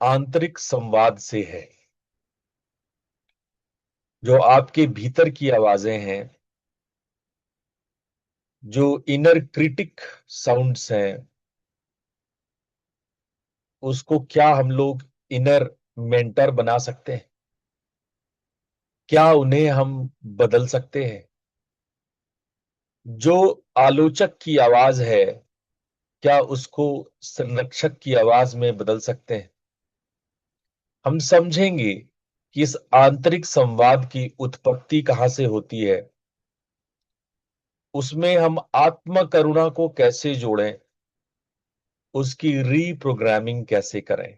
आंतरिक संवाद से है। जो आपके भीतर की आवाजें हैं, जो इनर क्रिटिक साउंड्स हैं, उसको क्या हम लोग इनर मेंटर बना सकते हैं? क्या उन्हें हम बदल सकते हैं? जो आलोचक की आवाज है, क्या उसको संरक्षक की आवाज में बदल सकते हैं? हम समझेंगे कि इस आंतरिक संवाद की उत्पत्ति कहां से होती है, उसमें हम आत्म करुणा को कैसे जोड़ें, उसकी रीप्रोग्रामिंग कैसे करें।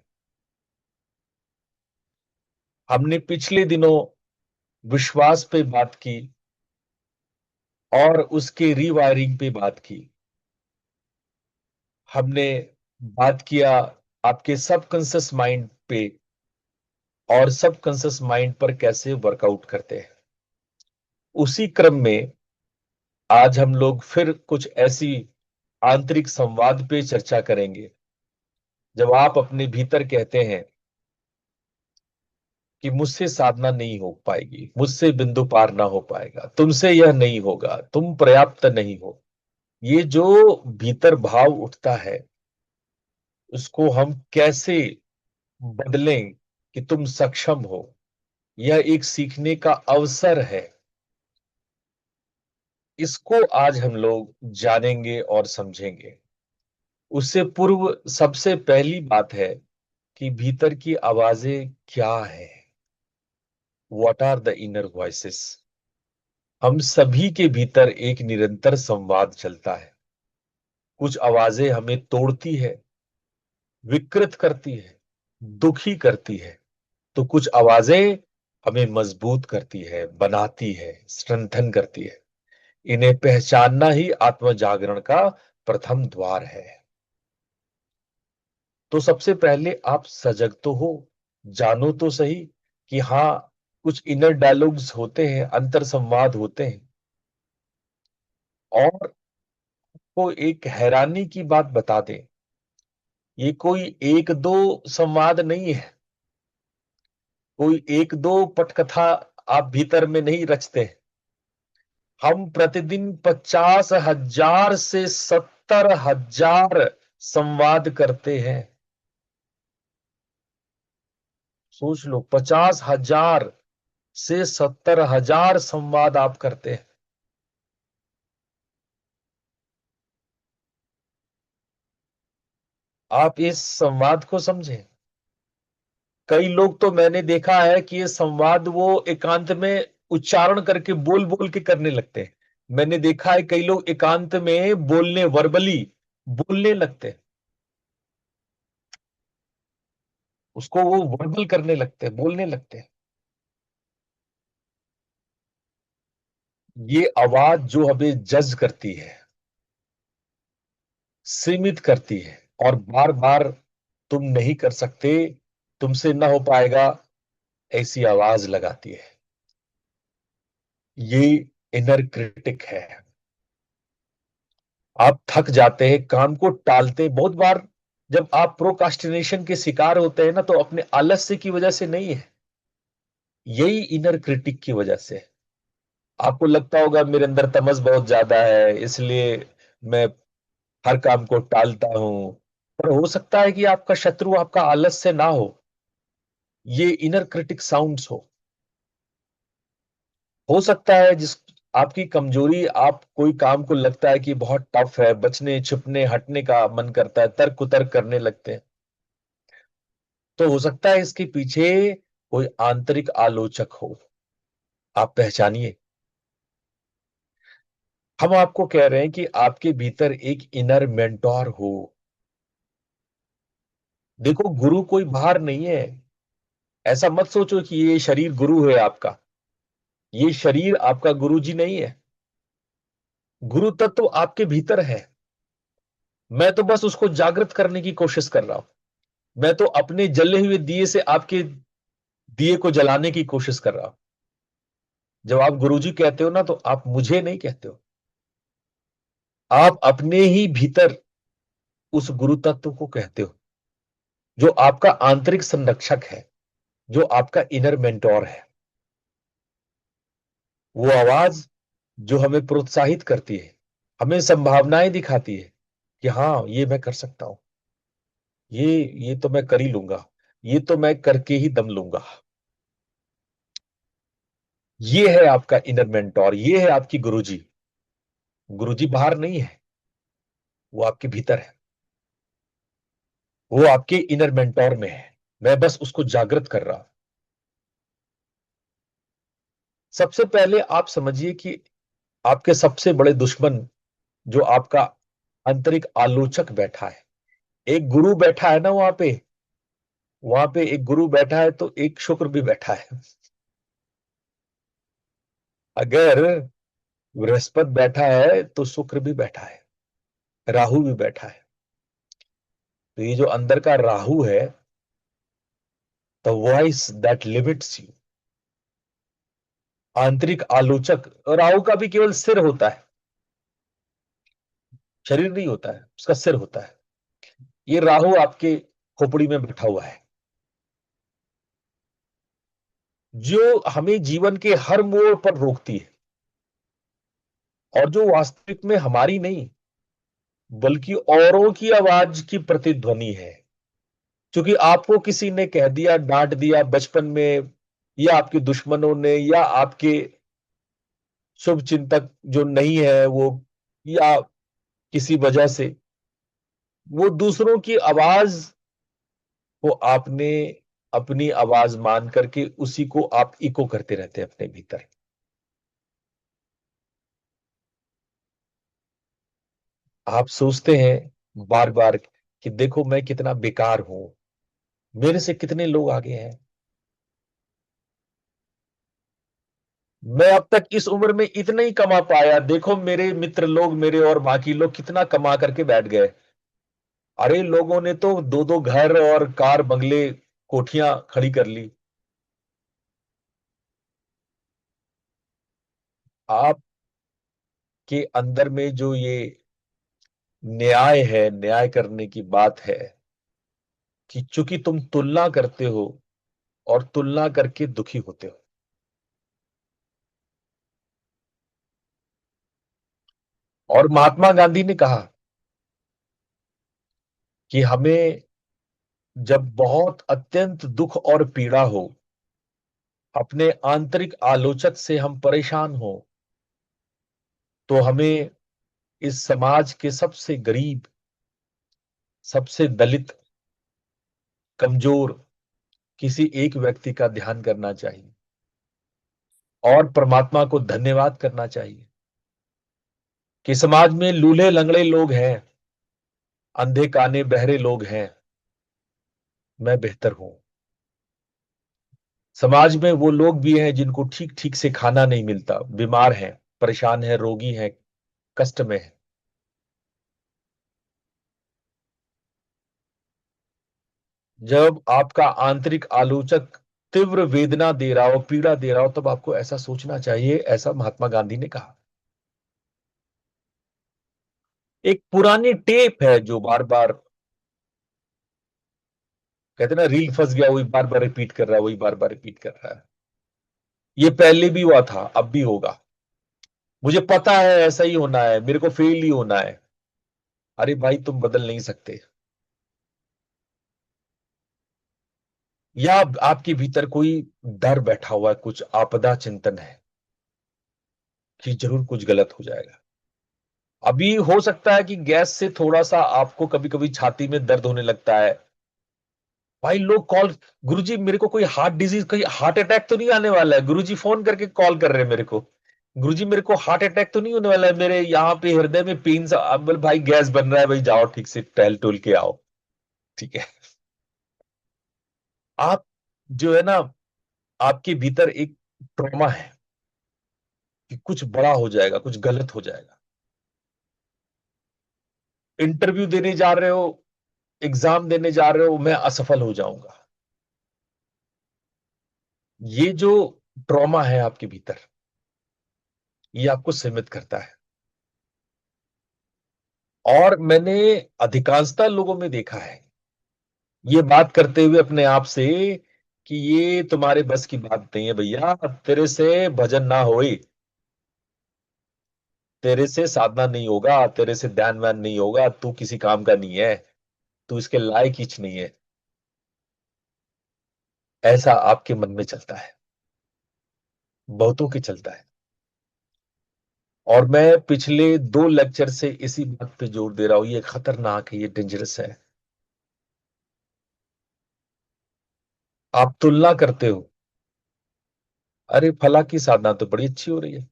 हमने पिछले दिनों विश्वास पे बात की और उसके रीवायरिंग पे बात की। हमने बात किया आपके सबकॉन्शियस माइंड पे और सबकॉन्शियस माइंड पर कैसे वर्कआउट करते हैं। उसी क्रम में आज हम लोग फिर कुछ ऐसी आंतरिक संवाद पे चर्चा करेंगे। जब आप अपने भीतर कहते हैं कि मुझसे साधना नहीं हो पाएगी, मुझसे बिंदु पार ना हो पाएगा, तुमसे यह नहीं होगा, तुम पर्याप्त नहीं हो, ये जो भीतर भाव उठता है, उसको हम कैसे बदलें कि तुम सक्षम हो। यह एक सीखने का अवसर है। इसको आज हम लोग जानेंगे और समझेंगे। उससे पूर्व सबसे पहली बात है कि भीतर की आवाजें क्या है। What are the inner voices? हम सभी के भीतर एक निरंतर संवाद चलता है। कुछ आवाजें हमें तोड़ती है, विकृत करती है, दुखी करती है, तो कुछ आवाजें हमें मजबूत करती है, बनाती है, स्ट्रेंथन करती है। इन्हें पहचानना ही आत्म जागरण का प्रथम द्वार है। तो सबसे पहले आप सजग तो हो, जानो तो सही कि हाँ, कुछ इनर डायलॉग्स होते हैं, अंतर संवाद होते हैं। और को एक हैरानी की बात बता दें, ये कोई एक दो संवाद नहीं है, कोई एक दो पटकथा आप भीतर में नहीं रचते। हम प्रतिदिन 50,000 से 70,000 संवाद करते हैं। सोच लो, 50,000 से 70,000 संवाद आप करते हैं। आप इस संवाद को समझें। कई लोग तो मैंने देखा है कि ये संवाद वो एकांत में उच्चारण करके बोल बोल के करने लगते हैं। मैंने देखा है कई लोग एकांत में बोलने, वर्बली बोलने लगते हैं, उसको वो वर्बल करने लगते हैं, बोलने लगते हैं। ये आवाज जो हमें जज करती है, सीमित करती है और बार बार तुम नहीं कर सकते, तुमसे ना हो पाएगा, ऐसी आवाज लगाती है, ये इनर क्रिटिक है। आप थक जाते हैं, काम को टालते हैं। बहुत बार जब आप प्रोकास्टिनेशन के शिकार होते हैं ना, तो अपने आलस्य की वजह से नहीं है, यही इनर क्रिटिक की वजह से है। आपको लगता होगा मेरे अंदर तमस बहुत ज्यादा है, इसलिए मैं हर काम को टालता हूं। पर हो सकता है कि आपका शत्रु आपका आलस्य ना ये इनर क्रिटिक साउंड्स हो सकता है जिस आपकी कमजोरी, आप कोई काम को लगता है कि बहुत टफ है, बचने छिपने हटने का मन करता है, तर्क कुतर्क करने लगते हैं। तो हो सकता है इसके पीछे कोई आंतरिक आलोचक हो। आप पहचानिए। हम आपको कह रहे हैं कि आपके भीतर एक इनर मेंटोर हो। देखो, गुरु कोई बाहर नहीं है। ऐसा मत सोचो कि ये शरीर गुरु है आपका। ये शरीर आपका गुरु जी नहीं है। गुरु तत्व आपके भीतर है। मैं तो बस उसको जागृत करने की कोशिश कर रहा हूं। मैं तो अपने जले हुए दिए से आपके दिए को जलाने की कोशिश कर रहा हूं। जब आप गुरुजी कहते हो ना, तो आप मुझे नहीं कहते हो, आप अपने ही भीतर उस गुरु तत्व को कहते हो। जो आपका आंतरिक संरक्षक है, जो आपका इनर मेंटोर है, वो आवाज जो हमें प्रोत्साहित करती है, हमें संभावनाएं दिखाती है कि हाँ, ये मैं कर सकता हूं, ये ये तो मैं कर ही लूंगा, ये तो मैं करके ही दम लूंगा। ये है आपका इनर मेंटोर, ये है आपकी गुरुजी। गुरुजी बाहर नहीं है, वो आपके भीतर है, वो आपके इनर मेंटोर में है। मैं बस उसको जागृत कर रहा हूं। सबसे पहले आप समझिए कि आपके सबसे बड़े दुश्मन जो आपका आंतरिक आलोचक बैठा है, एक गुरु बैठा है ना वहां पे एक गुरु बैठा है तो एक शुक्र भी बैठा है। अगर बृहस्पति बैठा है तो शुक्र भी बैठा है, राहु भी बैठा है। तो ये जो अंदर का राहु है, the voice that limits you, आंतरिक आलोचक। राहु का भी केवल सिर होता है, शरीर नहीं होता है, उसका सिर होता है। ये राहु आपके खोपड़ी में बैठा हुआ है, जो हमें जीवन के हर मोड़ पर रोकती है, और जो वास्तविक में हमारी नहीं बल्कि औरों की आवाज की प्रतिध्वनि है। क्योंकि आपको किसी ने कह दिया, डांट दिया बचपन में, या आपके दुश्मनों ने, या आपके शुभ चिंतक जो नहीं है वो, या किसी वजह से वो दूसरों की आवाज को आपने अपनी आवाज मान करके उसी को आप इको करते रहते हैं अपने भीतर। आप सोचते हैं बार बार कि देखो मैं कितना बेकार हूं, मेरे से कितने लोग आगे हैं, मैं अब तक इस उम्र में इतना ही कमा पाया, देखो मेरे मित्र लोग, मेरे और बाकी लोग कितना कमा करके बैठ गए। अरे लोगों ने तो दो दो घर और कार बंगले कोठियां खड़ी कर ली। आपके अंदर में जो ये न्याय है, न्याय करने की बात है, कि चूंकि तुम तुलना करते हो और तुलना करके दुखी होते हो। और महात्मा गांधी ने कहा कि हमें जब बहुत अत्यंत दुख और पीड़ा हो, अपने आंतरिक आलोचक से हम परेशान हो, तो हमें इस समाज के सबसे गरीब, सबसे दलित, कमजोर किसी एक व्यक्ति का ध्यान करना चाहिए और परमात्मा को धन्यवाद करना चाहिए कि समाज में लूले लंगड़े लोग हैं, अंधे काने बहरे लोग हैं, मैं बेहतर हूं। समाज में वो लोग भी हैं जिनको ठीक ठीक से खाना नहीं मिलता, बीमार हैं, परेशान हैं, रोगी हैं, कष्ट में हैं। जब आपका आंतरिक आलोचक तीव्र वेदना दे रहा हो, पीड़ा दे रहा हो, तब आपको ऐसा सोचना चाहिए, ऐसा महात्मा गांधी ने कहा। एक पुरानी टेप है जो बार बार कहते हैं ना, रील फंस गया, वही बार बार रिपीट कर रहा है, वही बार बार रिपीट कर रहा है। ये पहले भी हुआ था, अब भी होगा, मुझे पता है ऐसा ही होना है, मेरे को फेल ही होना है। अरे भाई, तुम बदल नहीं सकते। या आपके भीतर कोई डर बैठा हुआ है, कुछ आपदा चिंतन है कि जरूर कुछ गलत हो जाएगा। अभी हो सकता है कि गैस से थोड़ा सा आपको कभी कभी छाती में दर्द होने लगता है। भाई लोग कॉल, गुरुजी मेरे को कोई हार्ट डिजीज, कोई हार्ट अटैक तो नहीं आने वाला है, गुरुजी फोन करके कॉल कर रहे हैं मेरे को, गुरुजी मेरे को हार्ट अटैक तो नहीं होने वाला है, मेरे यहाँ पे हृदय में पेन सा, अब बोले भाई गैस बन रहा है, भाई जाओ ठीक से टहल टुल के आओ। ठीक है। आप जो है ना, आपके भीतर एक ट्रॉमा है कि कुछ बड़ा हो जाएगा, कुछ गलत हो जाएगा। इंटरव्यू देने जा रहे हो, एग्जाम देने जा रहे हो, मैं असफल हो जाऊंगा। ये जो ट्रॉमा है आपके भीतर, ये आपको सीमित करता है। और मैंने अधिकांशता लोगों में देखा है ये बात करते हुए अपने आप से कि ये तुम्हारे बस की बात नहीं है भैया, तेरे से भजन ना होई, तेरे से साधना नहीं होगा, तेरे से ध्यान व्यान नहीं होगा, तू किसी काम का नहीं है, तू इसके लायक ही नहीं है। ऐसा आपके मन में चलता है, बहुतों के चलता है। और मैं पिछले 2 लेक्चर से इसी बात पे जोर दे रहा हूं, ये खतरनाक है, ये डेंजरस है। आप तुलना करते हो, अरे फला की साधना तो बड़ी अच्छी हो रही है,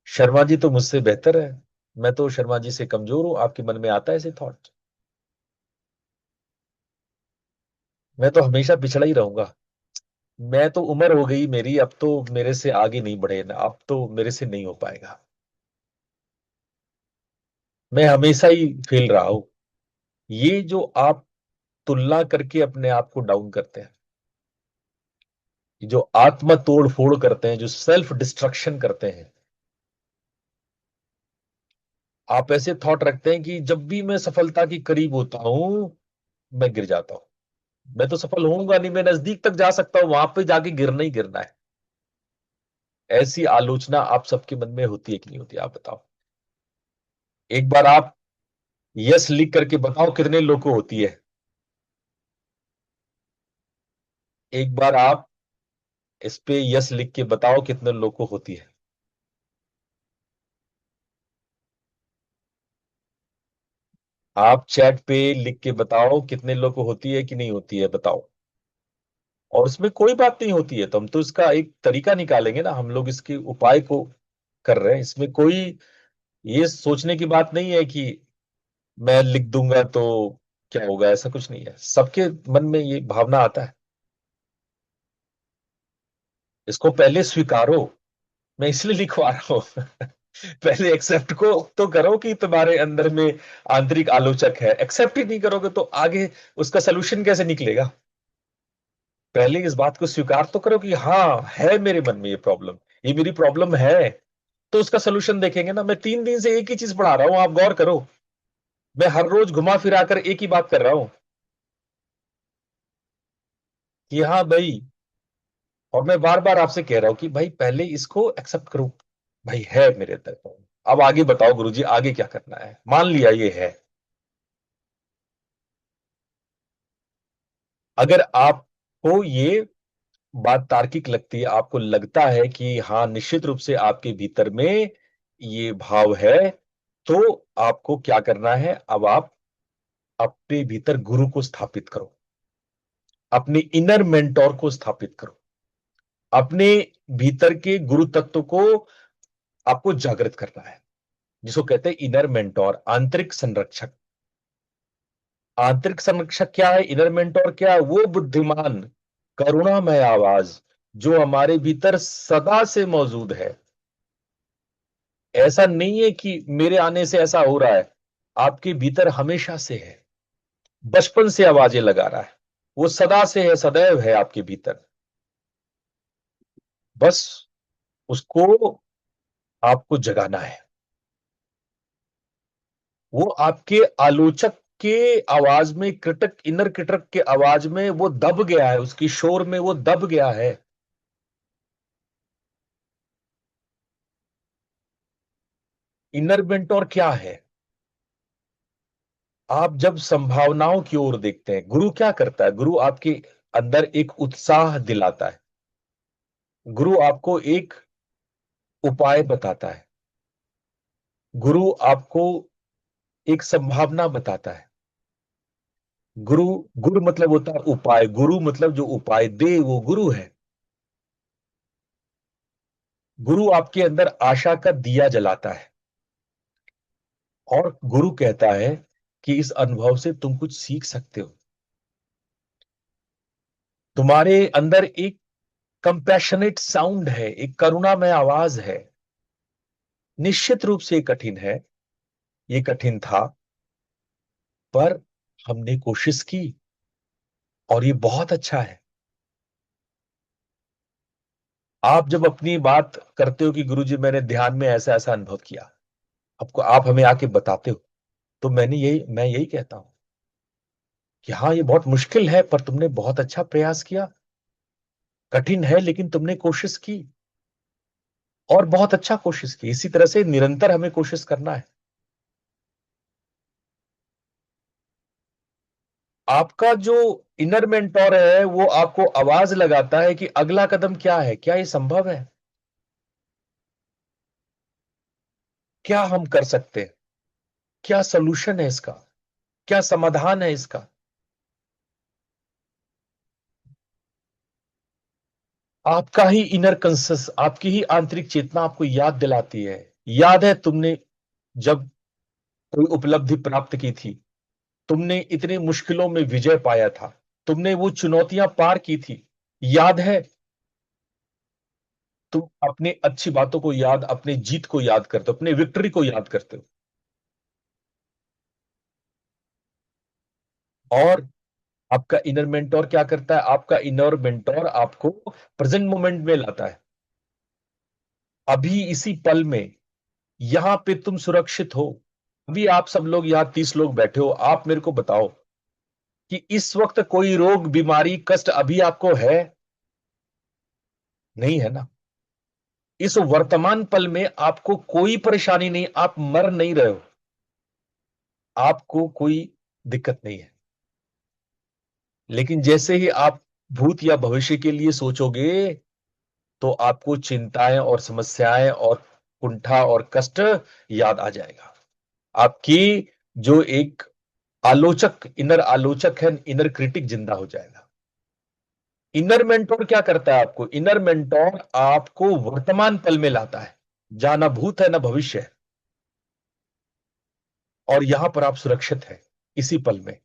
शर्मा जी तो मुझसे बेहतर है, मैं तो शर्मा जी से कमजोर हूं। आपके मन में आता है ऐसे थॉट? मैं तो हमेशा पिछड़ा ही रहूंगा, मैं तो उम्र हो गई मेरी, अब तो मेरे से आगे नहीं बढ़े ना, अब तो मेरे से नहीं हो पाएगा, मैं हमेशा ही फेल रहा हूं। ये जो आप तुलना करके अपने आप को डाउन करते हैं, जो आत्म तोड़ फोड़ करते हैं, जो सेल्फ डिस्ट्रक्शन करते हैं, आप ऐसे थॉट रखते हैं कि जब भी मैं सफलता के करीब होता हूं, मैं गिर जाता हूं, मैं तो सफल होऊंगा नहीं, मैं नजदीक तक जा सकता हूं, वहां पे जाके गिरना ही गिरना है। ऐसी आलोचना आप सबके मन में होती है कि नहीं होती, आप बताओ। एक बार आप यस लिख करके बताओ कितने लोग को होती है। एक बार आप इस पे यस लिख के बताओ कितने लोग को होती है। आप चैट पे लिख के बताओ कितने लोग को होती है कि नहीं होती है, बताओ। और इसमें कोई बात नहीं होती है तो हम तो इसका एक तरीका निकालेंगे ना, हम लोग इसके उपाय को कर रहे हैं, इसमें कोई ये सोचने की बात नहीं है कि मैं लिख दूंगा तो क्या होगा, ऐसा कुछ नहीं है, सबके मन में ये भावना आता है। इसको पहले स्वीकारो, मैं इसलिए लिखवा रहा हूं। पहले एक्सेप्ट को तो करो कि तुम्हारे अंदर में आंतरिक आलोचक है, एक्सेप्ट ही नहीं करोगे तो आगे उसका सोल्यूशन कैसे निकलेगा। पहले इस बात को स्वीकार तो करो कि हाँ है मेरे मन में ये प्रॉब्लम, ये मेरी प्रॉब्लम है, तो उसका सोल्यूशन देखेंगे ना। मैं 3 दिन से एक ही चीज पढ़ा रहा हूं, आप गौर करो, मैं हर रोज घुमा फिरा कर एक ही बात कर रहा हूं कि हाँ भाई, और मैं बार बार आपसे कह रहा हूं कि भाई पहले इसको एक्सेप्ट करो, भाई है मेरे अंदर। अब आगे बताओ गुरुजी, आगे क्या करना है, मान लिया ये है। अगर आपको ये बात तार्किक लगती है, आपको लगता है कि हाँ निश्चित रूप से आपके भीतर में ये भाव है, तो आपको क्या करना है, अब आप अपने भीतर गुरु को स्थापित करो, अपने इनर मेंटोर को स्थापित करो, अपने भीतर के गुरु तत्व को आपको जागृत करना है, जिसको कहते हैं इनर मेंटोर, आंतरिक संरक्षक। आंतरिक संरक्षक क्या है, इनर मेंटोर क्या है? वो बुद्धिमान करुणामय आवाज जो हमारे भीतर सदा से मौजूद है। ऐसा नहीं है कि मेरे आने से ऐसा हो रहा है, आपके भीतर हमेशा से है, बचपन से आवाजें लगा रहा है, वो सदा से है, सदैव है आपके भीतर। बस उसको आपको जगाना है। वो आपके आलोचक के आवाज में, कृटक, इनर कृटक के आवाज में वो दब गया है, उसकी शोर में वो दब गया है। इनर मेंटोर क्या है? आप जब संभावनाओं की ओर देखते हैं, गुरु क्या करता है? गुरु आपके अंदर एक उत्साह दिलाता है, गुरु आपको एक उपाय बताता है, गुरु आपको एक संभावना बताता है। गुरु, गुरु मतलब होता है उपाय, गुरु मतलब जो उपाय दे वो गुरु है। गुरु आपके अंदर आशा का दिया जलाता है, और गुरु कहता है कि इस अनुभव से तुम कुछ सीख सकते हो। तुम्हारे अंदर एक कंपैशनेट साउंड है, एक करुणामय आवाज है। निश्चित रूप से ये कठिन है, ये कठिन था, पर हमने कोशिश की, और ये बहुत अच्छा है। आप जब अपनी बात करते हो कि गुरुजी मैंने ध्यान में ऐसा ऐसा अनुभव किया, आपको, आप हमें आके बताते हो, तो मैं यही कहता हूं कि हाँ ये बहुत मुश्किल है पर तुमने बहुत अच्छा प्रयास किया, कठिन है लेकिन तुमने कोशिश की, और बहुत अच्छा कोशिश की। इसी तरह से निरंतर हमें कोशिश करना है। आपका जो इनर मेंटोर है वो आपको आवाज लगाता है कि अगला कदम क्या है, क्या ये संभव है, क्या हम कर सकते हैं, क्या सलूशन है इसका, क्या समाधान है इसका। आपका ही इनर कंसस, आपकी ही आंतरिक चेतना आपको याद दिलाती है। याद है तुमने जब कोई उपलब्धि प्राप्त की थी, तुमने इतनी मुश्किलों में विजय पाया था, तुमने वो चुनौतियां पार की थी, याद है। तुम अपने अच्छी बातों को याद, अपने जीत को याद करते हो, अपने विक्ट्री को याद करते हो। और आपका इनर मेंटोर क्या करता है? आपका इनर मेंटोर आपको प्रेजेंट मोमेंट में लाता है। अभी इसी पल में, यहां पे तुम सुरक्षित हो। अभी आप सब लोग यहां 30 लोग बैठे हो, आप मेरे को बताओ कि इस वक्त कोई रोग, बीमारी, कष्ट अभी आपको है? नहीं है ना। इस वर्तमान पल में आपको कोई परेशानी नहीं, आप मर नहीं रहे हो, आपको कोई दिक्कत नहीं है। लेकिन जैसे ही आप भूत या भविष्य के लिए सोचोगे, तो आपको चिंताएं और समस्याएं और कुंठा और कष्ट याद आ जाएगा। आपकी जो एक आलोचक, इनर आलोचक है, इनर क्रिटिक जिंदा हो जाएगा। इनर मेंटोर क्या करता है आपको? इनर मेंटोर आपको वर्तमान पल में लाता है, जहां ना भूत है ना भविष्य है, और यहां पर आप सुरक्षित हैं इसी पल में।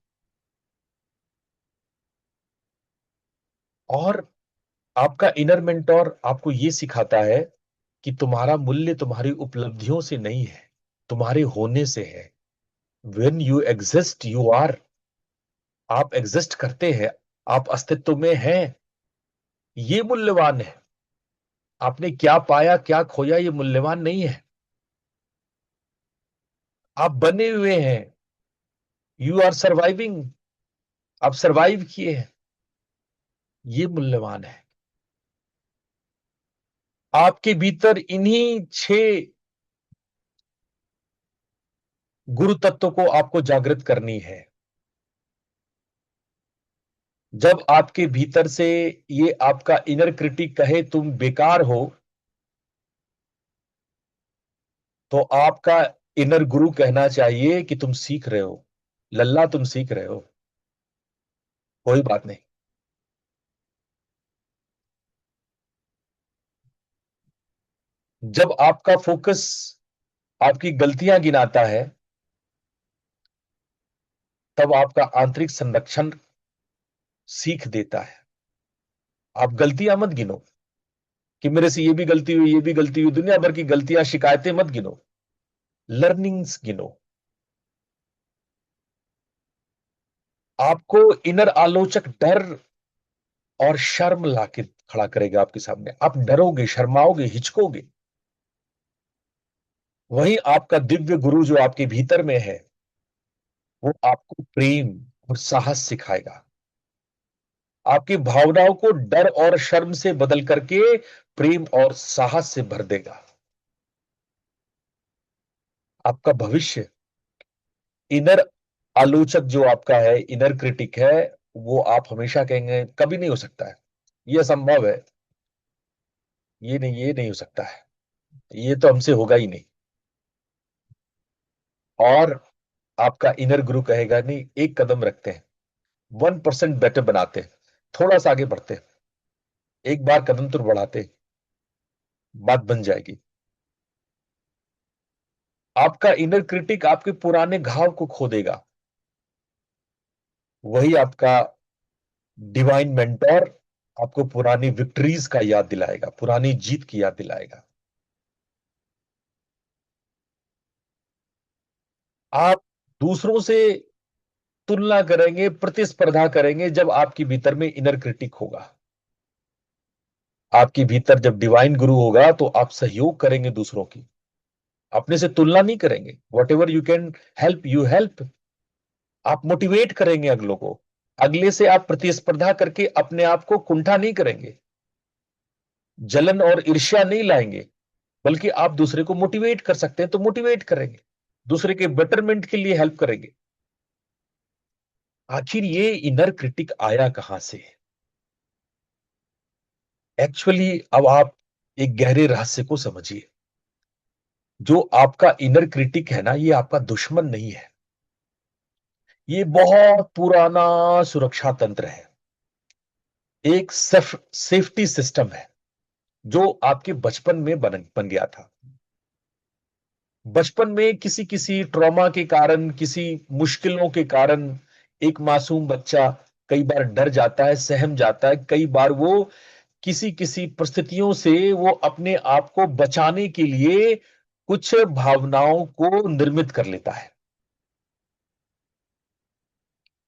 और आपका इनर मेंटोर आपको यह सिखाता है कि तुम्हारा मूल्य तुम्हारी उपलब्धियों से नहीं है, तुम्हारे होने से है। When you exist you are. आप एग्जिस्ट करते हैं, आप अस्तित्व में हैं, ये मूल्यवान है। आपने क्या पाया क्या खोया ये मूल्यवान नहीं है। आप बने हुए हैं, यू आर सर्वाइविंग। आप सर्वाइव किए हैं, ये मूल्यवान है। आपके भीतर इन्हीं 6 गुरु तत्वों को आपको जागृत करनी है। जब आपके भीतर से ये आपका इनर क्रिटिक कहे तुम बेकार हो, तो आपका इनर गुरु कहना चाहिए कि तुम सीख रहे हो, लल्ला तुम सीख रहे हो, कोई बात नहीं। जब आपका फोकस आपकी गलतियां गिनाता है, तब आपका आंतरिक संरक्षण सीख देता है। आप गलतियां मत गिनो कि मेरे से ये भी गलती हुई, ये भी गलती हुई, दुनिया भर की गलतियां, शिकायतें मत गिनो, लर्निंग्स गिनो। आपको इनर आलोचक डर और शर्म लाके खड़ा करेगा आपके सामने। आप डरोगे, शर्माओगे, हिचकोगे। वही आपका दिव्य गुरु जो आपके भीतर में है, वो आपको प्रेम और साहस सिखाएगा। आपकी भावनाओं को डर और शर्म से बदल करके प्रेम और साहस से भर देगा। आपका भविष्य, इनर आलोचक जो आपका है, इनर क्रिटिक है, वो आप हमेशा कहेंगे कभी नहीं हो सकता है, ये असंभव है, ये नहीं हो सकता है, ये तो हमसे होगा ही नहीं। और आपका इनर गुरु कहेगा नहीं, एक कदम रखते हैं, 1% बेटर बनाते हैं, थोड़ा सा आगे बढ़ते हैं, एक बार कदम तो बढ़ाते हैं, बात बन जाएगी। आपका इनर क्रिटिक आपके पुराने घाव को खो देगा। वही आपका डिवाइन मेंटोर आपको पुरानी विक्ट्रीज का याद दिलाएगा, पुरानी जीत की याद दिलाएगा। आप दूसरों से तुलना करेंगे, प्रतिस्पर्धा करेंगे, जब आपके भीतर में इनर क्रिटिक होगा। आपके भीतर जब डिवाइन गुरु होगा तो आप सहयोग करेंगे दूसरों की, अपने से तुलना नहीं करेंगे। What ever you can help, you help. आप मोटिवेट करेंगे अगलों को। अगले से आप प्रतिस्पर्धा करके अपने आप को कुंठा नहीं करेंगे, जलन और ईर्ष्या नहीं लाएंगे, बल्कि आप दूसरे को मोटिवेट कर सकते हैं तो मोटिवेट करेंगे, दूसरे के बेटरमेंट के लिए हेल्प करेंगे। आखिर ये इनर क्रिटिक आया कहां से? एक्चुअली अब आप एक गहरे रहस्य को समझिए। जो आपका इनर क्रिटिक है ना, ये आपका दुश्मन नहीं है, ये बहुत पुराना सुरक्षा तंत्र है, एक सेफ्टी सिस्टम है जो आपके बचपन में बन गया था। बचपन में किसी किसी ट्रॉमा के कारण, किसी मुश्किलों के कारण एक मासूम बच्चा कई बार डर जाता है, सहम जाता है, कई बार वो किसी किसी परिस्थितियों से वो अपने आप को बचाने के लिए कुछ भावनाओं को निर्मित कर लेता है।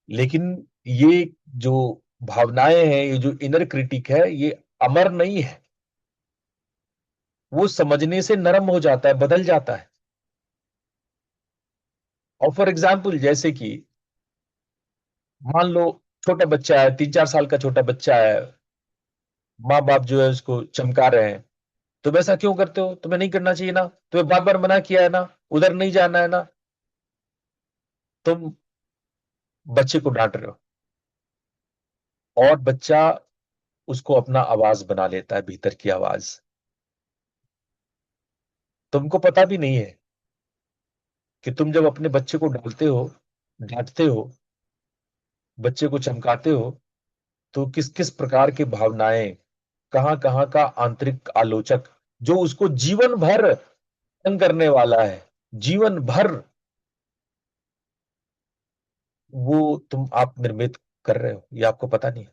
लेकिन ये जो भावनाएं हैं, ये जो इनर क्रिटिक है, ये अमर नहीं है, वो समझने से नरम हो जाता है, बदल जाता है। और फॉर एग्जाम्पल, जैसे कि मान लो छोटा बच्चा है, 3-4 साल का छोटा बच्चा है, माँ बाप जो है उसको चमका रहे हैं, तुम ऐसा क्यों करते हो, तुम्हें नहीं करना चाहिए ना, तुम्हें बार बार मना किया है ना, उधर नहीं जाना है ना, तुम बच्चे को डांट रहे हो। और बच्चा उसको अपना आवाज बना लेता है, भीतर की आवाज। तुमको पता भी नहीं है कि तुम जब अपने बच्चे को डालते हो, डांटते हो, बच्चे को चमकाते हो, तो किस किस प्रकार की भावनाएं, कहां कहां का आंतरिक आलोचक जो उसको जीवन भर तंग करने वाला है, जीवन भर, वो आप निर्मित कर रहे हो, ये आपको पता नहीं है।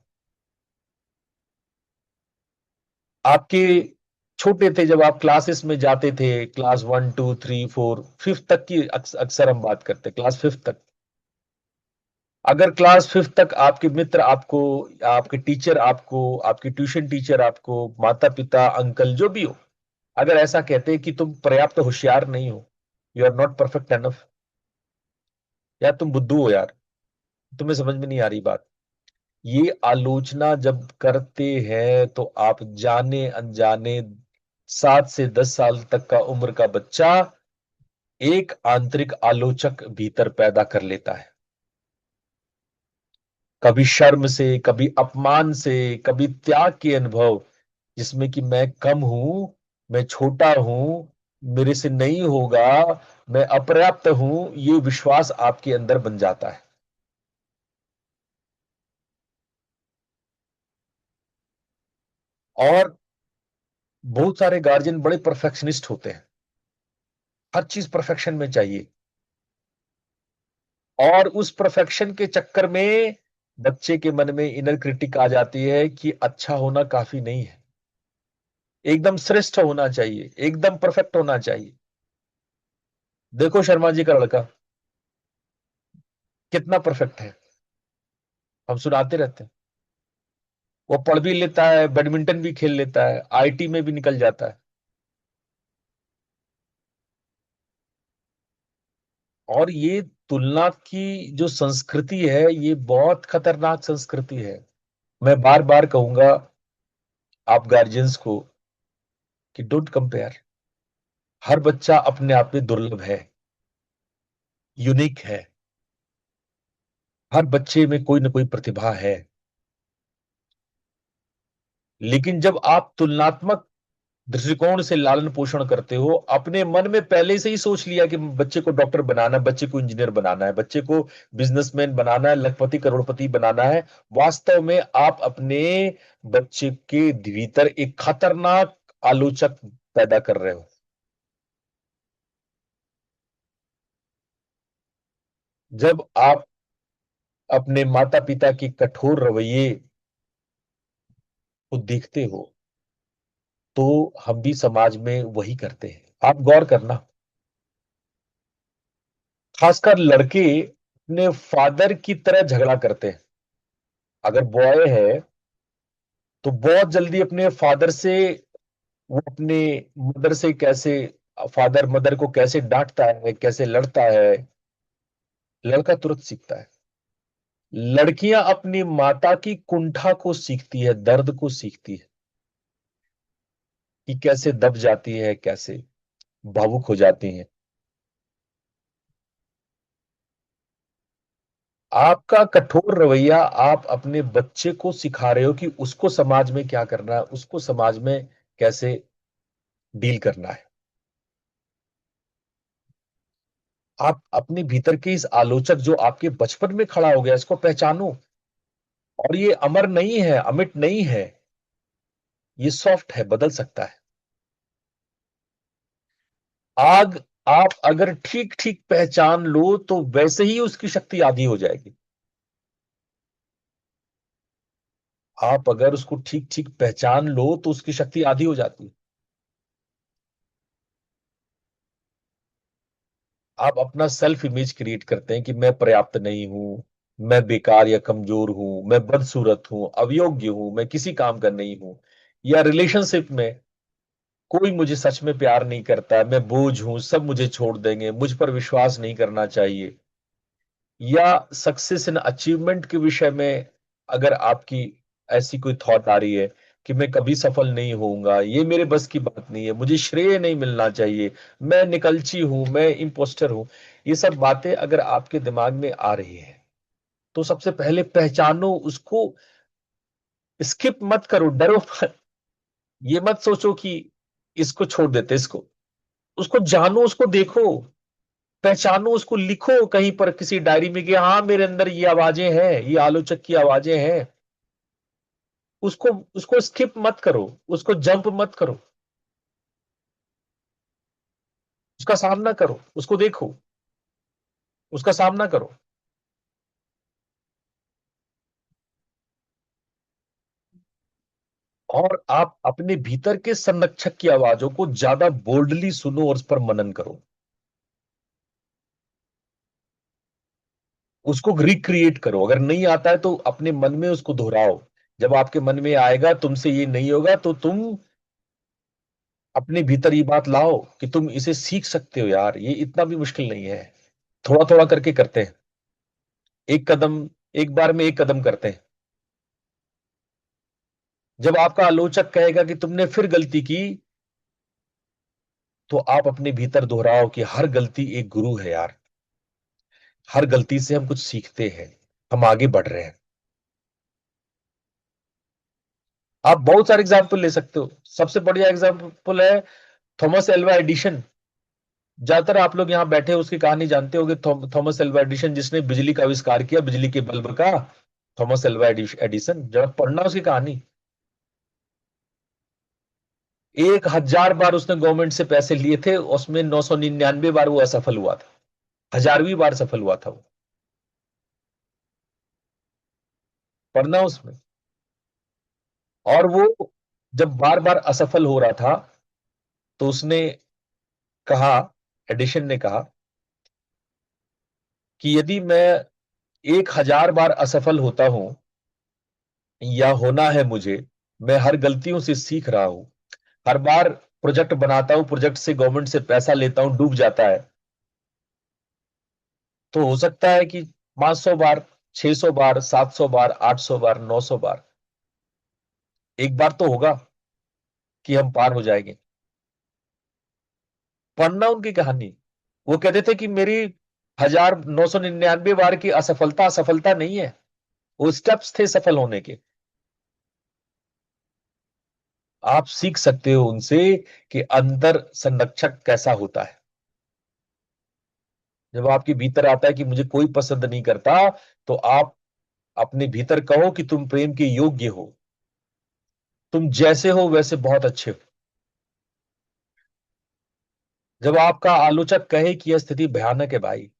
आपके छोटे थे जब आप क्लासेस में जाते थे, क्लास 1, 2, 3, 4, फिफ्थ तक की अक्सर हम बात करते हैं, क्लास फिफ्थ तक। अगर क्लास फिफ्थ तक आपके मित्र आपको, आपके टीचर आपको, आपकी ट्यूशन टीचर आपको, माता पिता, अंकल जो भी हो, अगर ऐसा कहते हैं कि तुम पर्याप्त होशियार नहीं हो, you are not perfect enough, या तुम बुद्धू हो यार, तुम्हें समझ में नहीं आ रही बात, ये आलोचना जब करते हैं तो आप जाने अनजाने 7 से 10 साल तक का उम्र का बच्चा एक आंतरिक आलोचक भीतर पैदा कर लेता है। कभी शर्म से, कभी अपमान से, कभी त्याग के अनुभव, जिसमें कि मैं कम हूं, मैं छोटा हूं, मेरे से नहीं होगा, मैं अपर्याप्त हूं, ये विश्वास आपके अंदर बन जाता है। और बहुत सारे गार्जियन बड़े परफेक्शनिस्ट होते हैं, हर चीज परफेक्शन में चाहिए, और उस परफेक्शन के चक्कर में बच्चे के मन में इनर क्रिटिक आ जाती है कि अच्छा होना काफी नहीं है, एकदम श्रेष्ठ होना चाहिए, एकदम परफेक्ट होना चाहिए। देखो शर्मा जी का लड़का कितना परफेक्ट है, हम सुनाते रहते हैं। वो पढ़ भी लेता है, बैडमिंटन भी खेल लेता है, आईटी में भी निकल जाता है। और ये तुलना की जो संस्कृति है, ये बहुत खतरनाक संस्कृति है। मैं बार बार कहूंगा आप गार्जियंस को कि डोंट कंपेयर। हर बच्चा अपने आप में दुर्लभ है, यूनिक है, हर बच्चे में कोई ना कोई प्रतिभा है। लेकिन जब आप तुलनात्मक दृष्टिकोण से लालन पोषण करते हो, अपने मन में पहले से ही सोच लिया कि बच्चे को डॉक्टर बनाना है, बच्चे को इंजीनियर बनाना है, बच्चे को बिजनेसमैन बनाना है, लखपति करोड़पति बनाना है, वास्तव में आप अपने बच्चे के भीतर एक खतरनाक आलोचक पैदा कर रहे हो। जब आप अपने माता पिता के कठोर रवैये को देखते हो, तो हम भी समाज में वही करते हैं। आप गौर करना, खासकर लड़के अपने फादर की तरह झगड़ा करते हैं। अगर बॉय है तो बहुत जल्दी अपने फादर से, वो अपने मदर से कैसे, फादर मदर को कैसे डांटता है, कैसे लड़ता है, लड़का तुरंत सीखता है। लड़कियां अपनी माता की कुंठा को सीखती है, दर्द को सीखती है, कि कैसे दब जाती है, कैसे भावुक हो जाती हैं। आपका कठोर रवैया आप अपने बच्चे को सिखा रहे हो कि उसको समाज में क्या करना है, उसको समाज में कैसे डील करना है। आप अपने भीतर के इस आलोचक जो आपके बचपन में खड़ा हो गया, इसको पहचानो। और ये अमर नहीं है, अमिट नहीं है, ये सॉफ्ट है, बदल सकता है। आग आप अगर ठीक ठीक पहचान लो तो वैसे ही उसकी शक्ति आधी हो जाएगी। आप अगर उसको ठीक ठीक पहचान लो तो उसकी शक्ति आधी हो जाती है। आप अपना सेल्फ इमेज क्रिएट करते हैं कि मैं पर्याप्त नहीं हूं, मैं बेकार या कमजोर हूं, मैं बदसूरत हूं, अयोग्य हूं, मैं किसी काम का नहीं हूं। या रिलेशनशिप में कोई मुझे सच में प्यार नहीं करता, मैं बोझ हूं, सब मुझे छोड़ देंगे, मुझ पर विश्वास नहीं करना चाहिए। या सक्सेस एंड अचीवमेंट के विषय में अगर आपकी ऐसी कोई थॉट आ रही है कि मैं कभी सफल नहीं होऊंगा, ये मेरे बस की बात नहीं है, मुझे श्रेय नहीं मिलना चाहिए, मैं निकलची हूं, मैं इम्पोस्टर हूं, ये सब बातें अगर आपके दिमाग में आ रही है, तो सबसे पहले पहचानो उसको। स्किप मत करो, डरो मत। ये मत सोचो कि इसको छोड़ देते, इसको, उसको जानो, उसको देखो, पहचानो, उसको लिखो कहीं पर किसी डायरी में कि हाँ मेरे अंदर ये आवाजें हैं, ये आलोचक की आवाजें हैं। उसको उसको स्किप मत करो, उसको जंप मत करो, उसका सामना करो, उसको देखो, उसका सामना करो। और आप अपने भीतर के संरक्षक की आवाजों को ज्यादा बोल्डली सुनो और उस पर मनन करो। उसको रिक्रिएट करो, अगर नहीं आता है तो अपने मन में उसको दोहराओ। जब आपके मन में आएगा तुमसे ये नहीं होगा, तो तुम अपने भीतर ये बात लाओ कि तुम इसे सीख सकते हो यार, ये इतना भी मुश्किल नहीं है। थोड़ा थोड़ा करके करते हैं, एक कदम, एक बार में एक कदम करते हैं। जब आपका आलोचक कहेगा कि तुमने फिर गलती की, तो आप अपने भीतर दोहराओ कि हर गलती एक गुरु है यार, हर गलती से हम कुछ सीखते हैं, हम आगे बढ़ रहे हैं। आप बहुत सारे एग्जाम्पल ले सकते हो, सबसे बढ़िया एग्जाम्पल है थॉमस एल्वा एडिशन। ज्यादातर आप लोग यहाँ बैठे हो उसकी कहानी जानते होंगे, थॉमस एल्वा एडिशन, जिसने बिजली का आविष्कार किया, बिजली के बल्ब का। थॉमस एल्वा एडिसन, जरा पढ़ना उसकी कहानी। 1000 बार उसने गवर्नमेंट से पैसे लिए थे, उसमें 999 बार वो असफल हुआ था, 1000वीं बार सफल हुआ था वो। पढ़ना उसमें। और वो जब बार बार असफल हो रहा था, तो उसने कहा, एडिशन ने कहा कि यदि मैं 1000 बार असफल होता हूं, या होना है मुझे, मैं हर गलतियों से सीख रहा हूं, हर बार प्रोजेक्ट बनाता हूं, प्रोजेक्ट से गवर्नमेंट से पैसा लेता हूं, डूब जाता है, तो हो सकता है कि 500 बार, 600 बार, 700 बार, 800 बार, 900 बार, एक बार तो होगा कि हम पार हो जाएंगे। पढ़ना उनकी कहानी। वो कहते थे कि मेरी 1999 बार की असफलता असफलता नहीं है, वो स्टेप्स थे सफल होने के। आप सीख सकते हो उनसे कि अंतर संरक्षक कैसा होता है। जब आपके भीतर आता है कि मुझे कोई पसंद नहीं करता, तो आप अपने भीतर कहो कि तुम प्रेम के योग्य हो, तुम जैसे हो वैसे बहुत अच्छे हो। जब आपका आलोचक कहे कि यह स्थिति भयानक है भाई,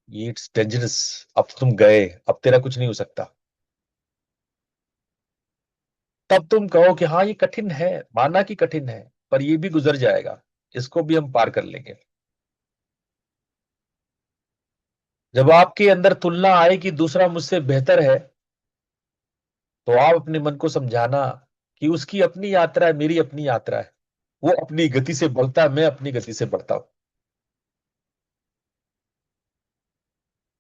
ये इट्स डेंजरस, अब तुम गए, अब तेरा कुछ नहीं हो सकता, तब तुम कहो कि हाँ ये कठिन है, माना कि कठिन है, पर ये भी गुजर जाएगा, इसको भी हम पार कर लेंगे। जब आपके अंदर तुलना आए कि दूसरा मुझसे बेहतर है, तो आप अपने मन को समझाना कि उसकी अपनी यात्रा है, मेरी अपनी यात्रा है, वो अपनी गति से बढ़ता है, मैं अपनी गति से बढ़ता हूं।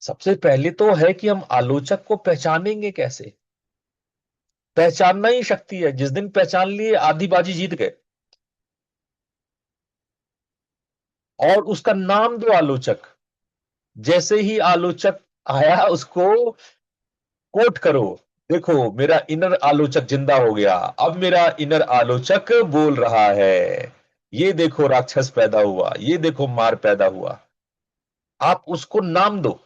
सबसे पहले तो है कि हम आलोचक को पहचानेंगे कैसे। पहचानना ही शक्ति है। जिस दिन पहचान लिए आधी बाजी जीत गए। और उसका नाम दो आलोचक। जैसे ही आलोचक आया उसको कोट करो। देखो मेरा इनर आलोचक जिंदा हो गया, अब मेरा इनर आलोचक बोल रहा है। ये देखो राक्षस पैदा हुआ, ये देखो मार पैदा हुआ। आप उसको नाम दो।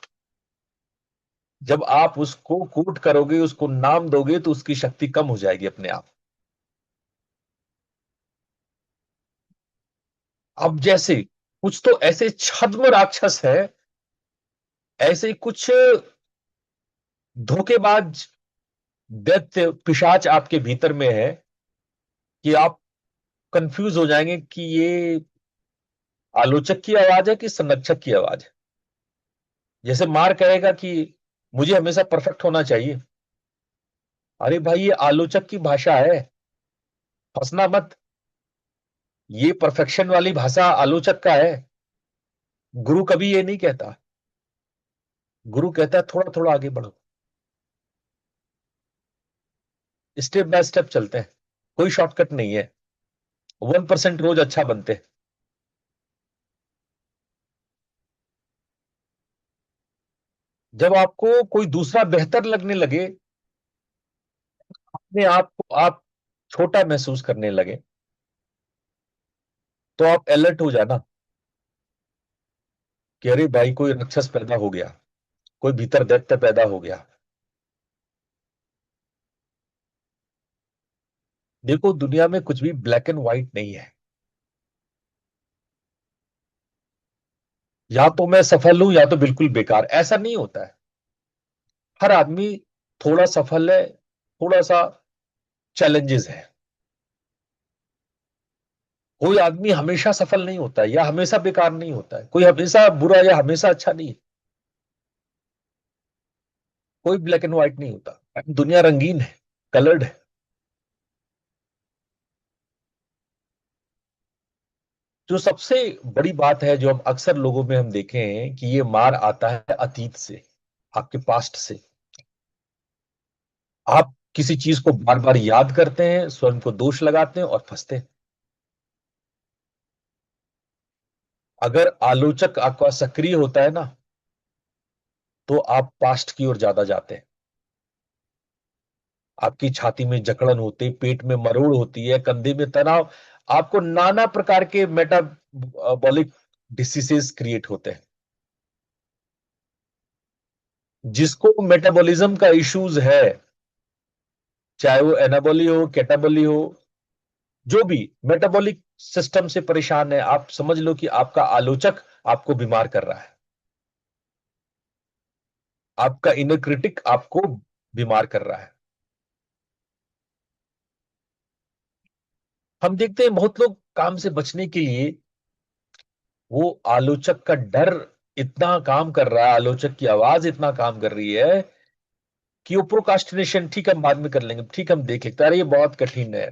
जब आप उसको कोट करोगे, उसको नाम दोगे, तो उसकी शक्ति कम हो जाएगी अपने आप। अब जैसे कुछ तो ऐसे छद्म राक्षस है, ऐसे कुछ धोखेबाज दैत्य पिशाच आपके भीतर में है कि आप कंफ्यूज हो जाएंगे कि ये आलोचक की आवाज है कि संरक्षक की आवाज है। जैसे मार कहेगा कि मुझे हमेशा परफेक्ट होना चाहिए। अरे भाई, ये आलोचक की भाषा है, फंसना मत। ये परफेक्शन वाली भाषा आलोचक का है। गुरु कभी ये नहीं कहता। गुरु कहता है थोड़ा थोड़ा आगे बढ़ो, स्टेप बाय स्टेप चलते हैं। कोई शॉर्टकट नहीं है। 1% रोज अच्छा बनते। जब आपको कोई दूसरा बेहतर लगने लगे, अपने आप को आप छोटा महसूस करने लगे, तो आप अलर्ट हो जाना कि अरे भाई, कोई राक्षस पैदा हो गया, कोई भीतर दैत्य पैदा हो गया। देखो, दुनिया में कुछ भी ब्लैक एंड व्हाइट नहीं है। या तो मैं सफल हूं या तो बिल्कुल बेकार, ऐसा नहीं होता है। हर आदमी थोड़ा सफल है, थोड़ा सा चैलेंजेस है। कोई आदमी हमेशा सफल नहीं होता है या हमेशा बेकार नहीं होता है। कोई हमेशा बुरा या हमेशा अच्छा नहीं है। कोई ब्लैक एंड व्हाइट नहीं होता। दुनिया रंगीन है, कलर्ड है। जो सबसे बड़ी बात है, जो हम अक्सर लोगों में हम देखे हैं कि ये मार आता है अतीत से, आपके पास्ट से। आप किसी चीज को बार बार याद करते हैं, स्वयं को दोष लगाते हैं और फंसते हैं। अगर आलोचक आपका सक्रिय होता है ना, तो आप पास्ट की ओर ज्यादा जाते हैं। आपकी छाती में जकड़न होती, पेट में मरोड़ होती है, कंधे में तनाव। आपको नाना प्रकार के मेटाबॉलिक डिसीजेस क्रिएट होते हैं। जिसको मेटाबॉलिज्म का इश्यूज है, चाहे वो एनाबॉली हो, कैटाबॉली हो, जो भी मेटाबॉलिक सिस्टम से परेशान है, आप समझ लो कि आपका आलोचक आपको बीमार कर रहा है। आपका इनर क्रिटिक आपको बीमार कर रहा है। हम देखते हैं बहुत लोग काम से बचने के लिए, वो आलोचक का डर इतना काम कर रहा है, आलोचक की आवाज इतना काम कर रही है कि वो प्रोकास्टिनेशन, ठीक हम बाद में कर लेंगे, ठीक हम देख लेते हैं, अरे ये बहुत कठिन है।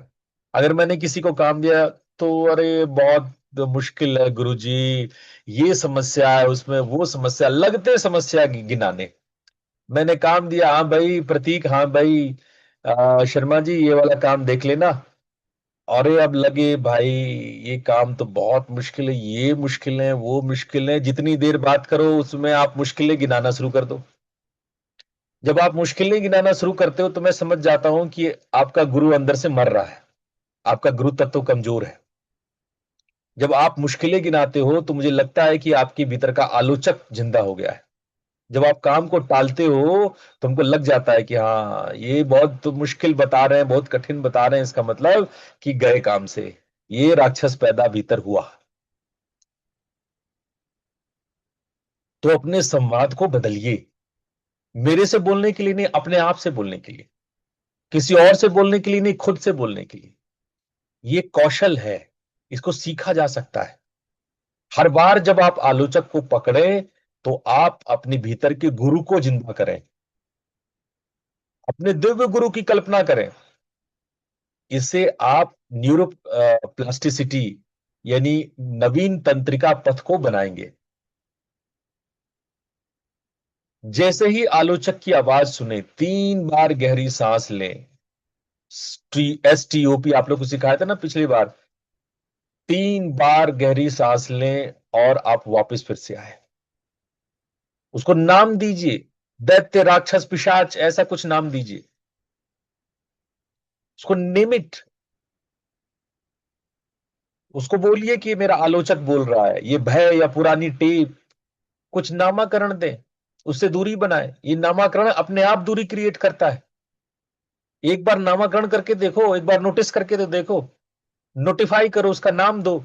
अगर मैंने किसी को काम दिया तो अरे बहुत मुश्किल है गुरुजी, ये समस्या है, उसमें वो समस्या, लगते समस्या गिनाने। मैंने काम दिया, हाँ भाई प्रतीक, हाँ भाई शर्मा जी, ये वाला काम देख लेना। अरे अब लगे भाई, ये काम तो बहुत मुश्किल है, ये मुश्किल है, वो मुश्किल है। जितनी देर बात करो उसमें आप मुश्किलें गिनाना शुरू कर दो। जब आप मुश्किलें गिनाना शुरू करते हो, तो मैं समझ जाता हूं कि आपका गुरु अंदर से मर रहा है, आपका गुरु तत्व कमजोर है। जब आप मुश्किलें गिनाते हो, तो मुझे लगता है कि आपके भीतर का आलोचक जिंदा हो गया है। जब आप काम को टालते हो, तो हमको लग जाता है कि हाँ, ये बहुत मुश्किल बता रहे हैं, बहुत कठिन बता रहे हैं, इसका मतलब कि गए काम से ये राक्षस पैदा भीतर हुआ। तो अपने संवाद को बदलिए। मेरे से बोलने के लिए नहीं, अपने आप से बोलने के लिए। किसी और से बोलने के लिए नहीं, खुद से बोलने के लिए। ये कौशल है, इसको सीखा जा सकता है। हर बार जब आप आलोचक को पकड़े, तो आप अपने भीतर के गुरु को जिंदा करें। अपने दिव्य गुरु की कल्पना करें। इससे आप न्यूरो प्लास्टिसिटी, यानी नवीन तंत्रिका पथ को बनाएंगे। जैसे ही आलोचक की आवाज सुने 3 बार गहरी सांस लें। STOP आप लोग को सिखाया था ना पिछली बार। 3 बार गहरी सांस लें और आप वापस फिर से आए। उसको नाम दीजिए, दैत्य, राक्षस, पिशाच, ऐसा कुछ नाम दीजिए। उसको निमिट, उसको बोलिए कि मेरा आलोचक बोल रहा है, ये भय या पुरानी टेप, कुछ नामाकरण दें, उससे दूरी बनाए। ये नामाकरण अपने आप दूरी क्रिएट करता है। एक बार नामाकरण करके देखो, एक बार नोटिस करके तो देखो, नोटिफाई करो, उसका नाम दो,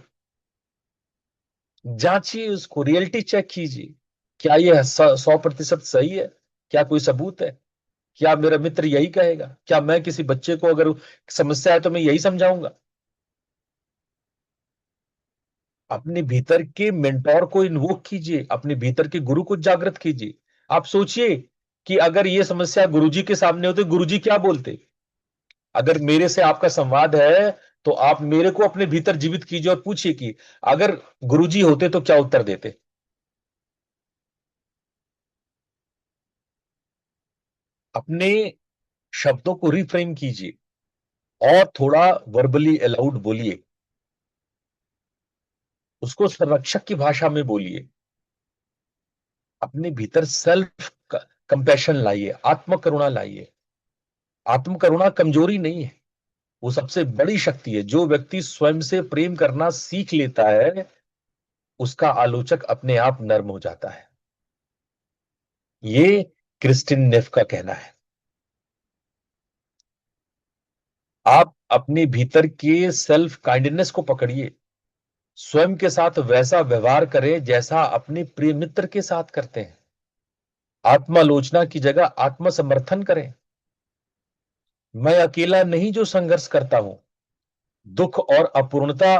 जांचिए उसको, रियलिटी चेक कीजिए। क्या यह 100% सही है? क्या कोई सबूत है? क्या मेरा मित्र यही कहेगा? क्या मैं किसी बच्चे को अगर समस्या है तो मैं यही समझाऊंगा? अपने भीतर के मेंटोर को इन्वोक कीजिए, अपने भीतर के गुरु को जागृत कीजिए। आप सोचिए कि अगर ये समस्या गुरुजी के सामने होती, गुरुजी क्या बोलते? अगर मेरे से आपका संवाद है तो आप मेरे को अपने भीतर जीवित कीजिए और पूछिए कि अगर गुरुजी होते तो क्या उत्तर देते। अपने शब्दों को रिफ्रेम कीजिए और थोड़ा वर्बली अलाउड बोलिए। उसको संरक्षक की भाषा में बोलिए। अपने भीतर सेल्फ कंपैशन लाइए, आत्म करुणा लाइए। आत्म करुणा कमजोरी नहीं है, वो सबसे बड़ी शक्ति है। जो व्यक्ति स्वयं से प्रेम करना सीख लेता है, उसका आलोचक अपने आप नर्म हो जाता है। ये क्रिस्टिन नेफ का कहना है। आप अपने भीतर के सेल्फ काइंडनेस को पकड़िए। स्वयं के साथ वैसा व्यवहार करें जैसा अपने प्रिय मित्र के साथ करते हैं। आत्मालोचना की जगह आत्मसमर्थन करें। मैं अकेला नहीं जो संघर्ष करता हूं। दुख और अपूर्णता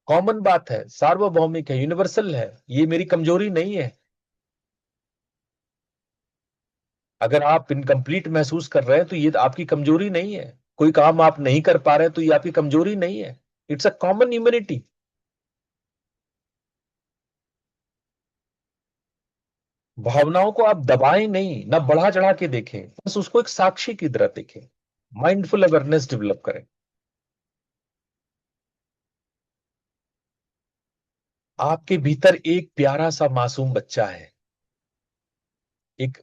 कॉमन बात है, सार्वभौमिक है, यूनिवर्सल है। ये मेरी कमजोरी नहीं है। अगर आप इनकम्प्लीट महसूस कर रहे हैं तो ये आपकी कमजोरी नहीं है। कोई काम आप नहीं कर पा रहे हैं तो ये आपकी कमजोरी नहीं है। It's a common humanity. भावनाओं को आप दबाएं नहीं, ना बढ़ा चढ़ा के देखें, बस उसको एक साक्षी की तरह देखें। माइंडफुल अवेयरनेस डेवलप करें। आपके भीतर एक प्यारा सा मासूम बच्चा है। एक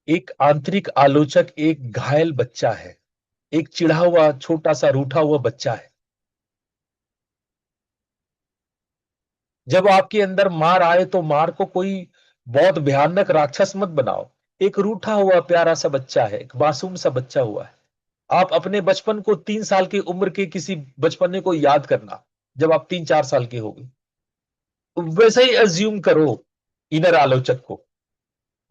एक आंतरिक आलोचक, एक घायल बच्चा है। एक चिढ़ा हुआ, छोटा सा रूठा हुआ बच्चा है। जब आपके अंदर मार आए तो मार को कोई बहुत भयानक राक्षस मत बनाओ। एक रूठा हुआ प्यारा सा बच्चा है, एक मासूम सा बच्चा हुआ है। आप अपने बचपन को, 3 साल की उम्र के किसी बचपने को याद करना, जब आप 3-4 साल के हो गए, तो वैसे ही अज्यूम करो इनर आलोचक को।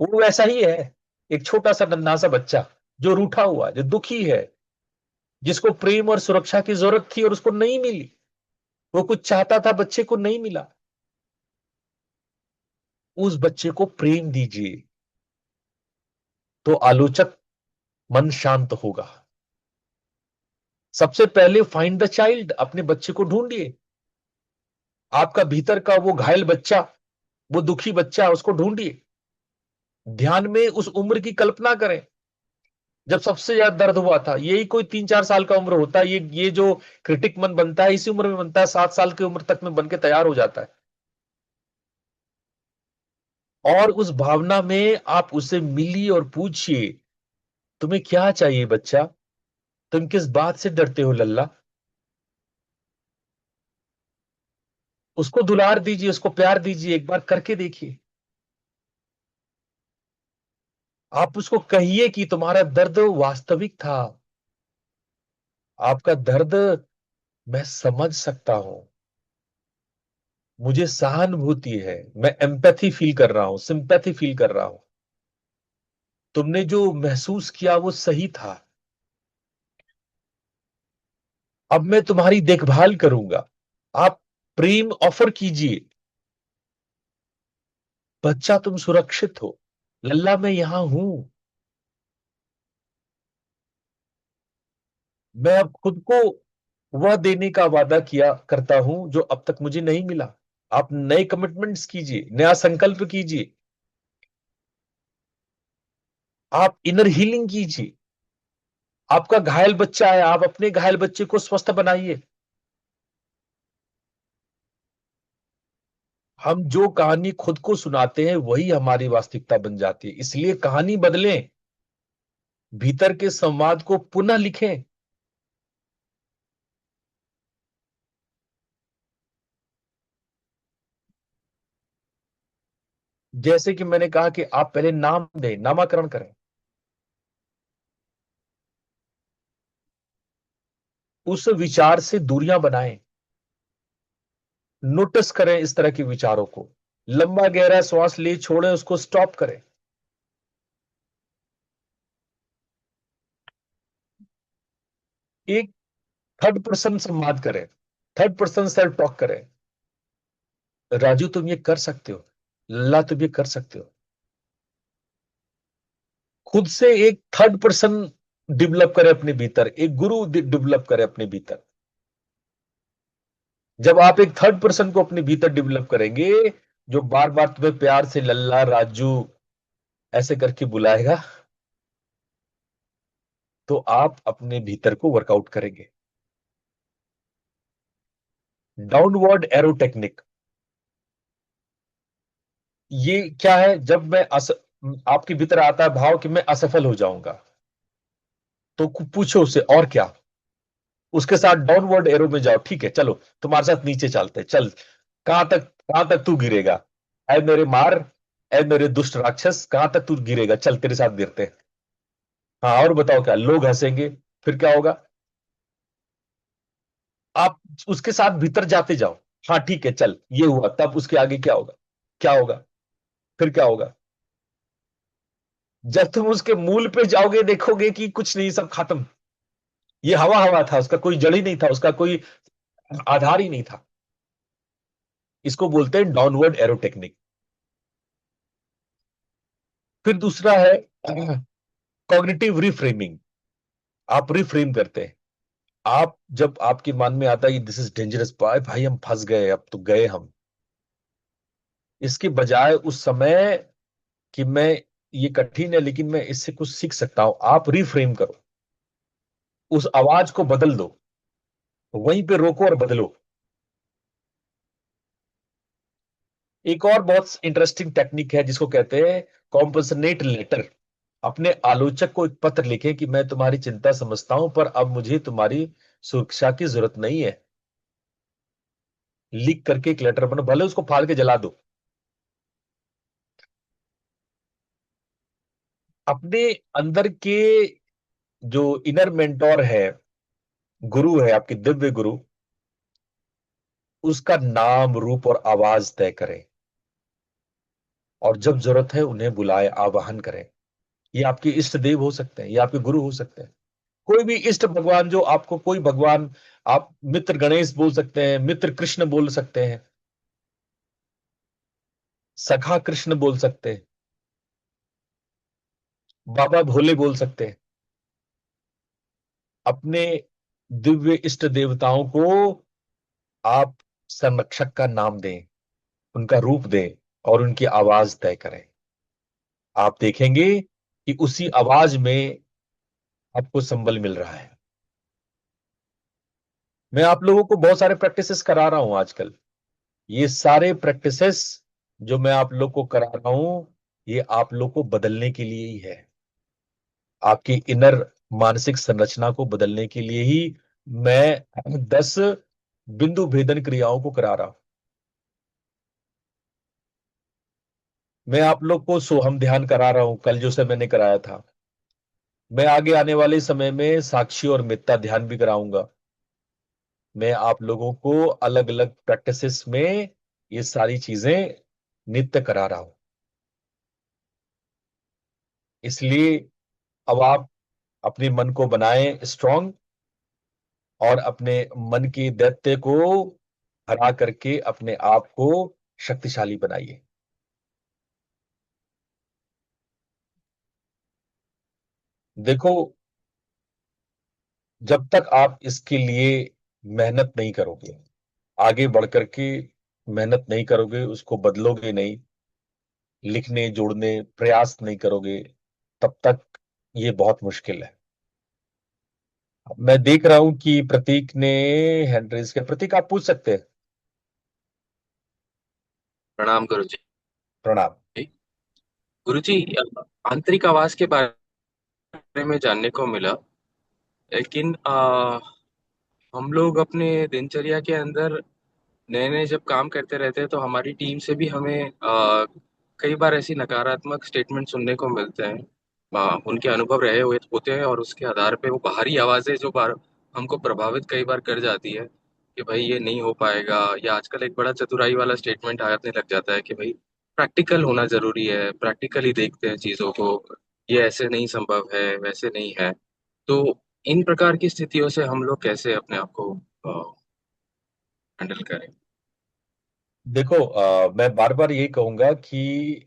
वो वैसा ही है, एक छोटा सा नन्हा सा बच्चा जो रूठा हुआ, जो दुखी है, जिसको प्रेम और सुरक्षा की जरूरत थी और उसको नहीं मिली। वो कुछ चाहता था, बच्चे को नहीं मिला। उस बच्चे को प्रेम दीजिए, तो आलोचक मन शांत होगा। सबसे पहले फाइंड द चाइल्ड, अपने बच्चे को ढूंढिए। आपका भीतर का वो घायल बच्चा, वो दुखी बच्चा, उसको ढूंढिए। ध्यान में उस उम्र की कल्पना करें जब सबसे ज्यादा दर्द हुआ था। यही कोई 3-4 साल का उम्र होता है। ये जो क्रिटिक मन बनता है, इसी उम्र में बनता है। 7 साल की उम्र तक में बन के तैयार हो जाता है। और उस भावना में आप उससे मिलिए और पूछिए, तुम्हें क्या चाहिए बच्चा? तुम किस बात से डरते हो लल्ला? उसको दुलार दीजिए, उसको प्यार दीजिए। एक बार करके देखिए। आप उसको कहिए कि तुम्हारा दर्द वास्तविक था। आपका दर्द मैं समझ सकता हूं। मुझे सहानुभूति है। मैं एम्पैथी फील कर रहा हूं, सिंपैथी फील कर रहा हूं। तुमने जो महसूस किया वो सही था। अब मैं तुम्हारी देखभाल करूंगा। आप प्रेम ऑफर कीजिए। बच्चा, तुम सुरक्षित हो। लल्ला, मैं यहां हूं। मैं अब खुद को वह देने का वादा किया करता हूं जो अब तक मुझे नहीं मिला। आप नए कमिटमेंट्स कीजिए, नया संकल्प कीजिए। आप इनर हीलिंग कीजिए। आपका घायल बच्चा है, आप अपने घायल बच्चे को स्वस्थ बनाइए। हम जो कहानी खुद को सुनाते हैं वही हमारी वास्तविकता बन जाती है। इसलिए कहानी बदलें, भीतर के संवाद को पुनः लिखें। जैसे कि मैंने कहा कि आप पहले नाम दें, नामाकरण करें। उस विचार से दूरियां बनाएं। नोटिस करें इस तरह के विचारों को। लंबा गहरा श्वास ले छोड़ें, उसको स्टॉप करें। एक थर्ड पर्सन संवाद करें, थर्ड पर्सन सेल्फ टॉक करें। राजू तुम ये कर सकते हो, लल्ला तुम ये कर सकते हो। खुद से एक थर्ड पर्सन डेवलप करे अपने भीतर, एक गुरु डेवलप करे अपने भीतर। जब आप एक थर्ड पर्सन को अपने भीतर डेवलप करेंगे, जो बार बार तुम्हें प्यार से लल्ला राजू ऐसे करके बुलाएगा, तो आप अपने भीतर को वर्कआउट करेंगे। डाउनवर्ड एरो टेक्निक, ये क्या है? जब आपके भीतर आता है भाव कि मैं असफल हो जाऊंगा, तो पूछो उससे और क्या। उसके साथ डाउनवर्ड एरो में जाओ, ठीक है चलो तुम्हारे साथ नीचे चलते हैं, चल कहां तक तू गिरेगा, ऐ मेरे मार, ऐ मेरे दुष्ट राक्षस, कहां तक तू गिरेगा, चल तेरे साथ गिरते हैं। हाँ और बताओ क्या, लोग हंसेंगे, फिर क्या होगा? आप उसके साथ भीतर जाते जाओ। हाँ ठीक है चल ये हुआ, तब उसके आगे क्या होगा? क्या होगा? फिर क्या होगा? जब तुम उसके मूल पे जाओगे देखोगे कि कुछ नहीं, सब खत्म। ये हवा हवा था, उसका कोई जड़ ही नहीं था, उसका कोई आधार ही नहीं था। इसको बोलते हैं डाउनवर्ड एरो टेक्निक। फिर दूसरा है कॉग्निटिव रिफ्रेमिंग। आप रिफ्रेम करते हैं। आप जब आपके मन में आता है कि दिस इज डेंजरस, भाई भाई हम फंस गए, अब तो गए हम, इसके बजाय उस समय कि मैं, ये कठिन है लेकिन मैं इससे कुछ सीख सकता हूं, आप रिफ्रेम करो। उस आवाज को बदल दो, वहीं पे रोको और बदलो। एक और बहुत इंटरेस्टिंग टेक्निक है जिसको कहते हैं कॉम्पसनेट लेटर। अपने आलोचक को एक पत्र लिखें कि मैं तुम्हारी चिंता समझता हूं, पर अब मुझे तुम्हारी सुरक्षा की जरूरत नहीं है। लिख करके एक लेटर बनो, भले उसको फाड़ के जला दो। अपने अंदर के जो इनर मेंटोर है, गुरु है, आपके दिव्य गुरु, उसका नाम रूप और आवाज तय करें। और जब जरूरत है उन्हें बुलाए, आवाहन करें। ये आपके इष्ट देव हो सकते हैं, ये आपके गुरु हो सकते हैं। कोई भी इष्ट भगवान, जो आपको कोई भगवान, आप मित्र गणेश बोल सकते हैं, मित्र कृष्ण बोल सकते हैं, सखा कृष्ण बोल सकते हैं, बाबा भोले बोल सकते हैं। अपने दिव्य इष्ट देवताओं को आप संरक्षक का नाम दें, उनका रूप दें और उनकी आवाज तय करें। आप देखेंगे कि उसी आवाज में आपको संबल मिल रहा है। मैं आप लोगों को बहुत सारे प्रैक्टिसेस करा रहा हूं आजकल। ये सारे प्रैक्टिसेस जो मैं आप लोग को करा रहा हूं, ये आप लोग को बदलने के लिए ही है। आपकी इनर मानसिक संरचना को बदलने के लिए ही मैं 10 बिंदु भेदन क्रियाओं को करा रहा हूं। मैं आप लोग को सोहम ध्यान करा रहा हूं, कल जो से मैंने कराया था। मैं आगे आने वाले समय में साक्षी और मिथ्या ध्यान भी कराऊंगा। मैं आप लोगों को अलग अलग प्रैक्टिसेस में ये सारी चीजें नित्य करा रहा हूं। इसलिए अब आप अपने मन को बनाएं स्ट्रांग, और अपने मन के दैत्य को हरा करके अपने आप को शक्तिशाली बनाइए। देखो, जब तक आप इसके लिए मेहनत नहीं करोगे, आगे बढ़ करके मेहनत नहीं करोगे, उसको बदलोगे नहीं, लिखने जोड़ने प्रयास नहीं करोगे, तब तक ये बहुत मुश्किल है। मैं देख रहा हूं कि प्रतीक ने हैंड रेज किया। प्रतीक, आप पूछ सकते हैं। प्रणाम गुरु जी। प्रणाम। गुरु जी, आंतरिक आवाज के बारे में जानने को मिला, लेकिन हम लोग अपने दिनचर्या के अंदर नए नए जब काम करते रहते हैं तो हमारी टीम से भी हमें कई बार ऐसी नकारात्मक स्टेटमेंट सुनने को मिलते हैं। उनके अनुभव रहे हुए होते हैं और उसके आधार पे वो बाहरी आवाजें जो बार हमको प्रभावित कई बार कर जाती है कि भाई ये नहीं हो पाएगा। या आजकल एक बड़ा चतुराई वाला स्टेटमेंट आने लग जाता है कि भाई प्रैक्टिकल होना जरूरी है, प्रैक्टिकली देखते हैं चीजों को, ये ऐसे नहीं संभव है, वैसे नहीं है। तो इन प्रकार की स्थितियों से हम लोग कैसे अपने आप को हैंडल करें? देखो, मैं बार बार यही कहूंगा कि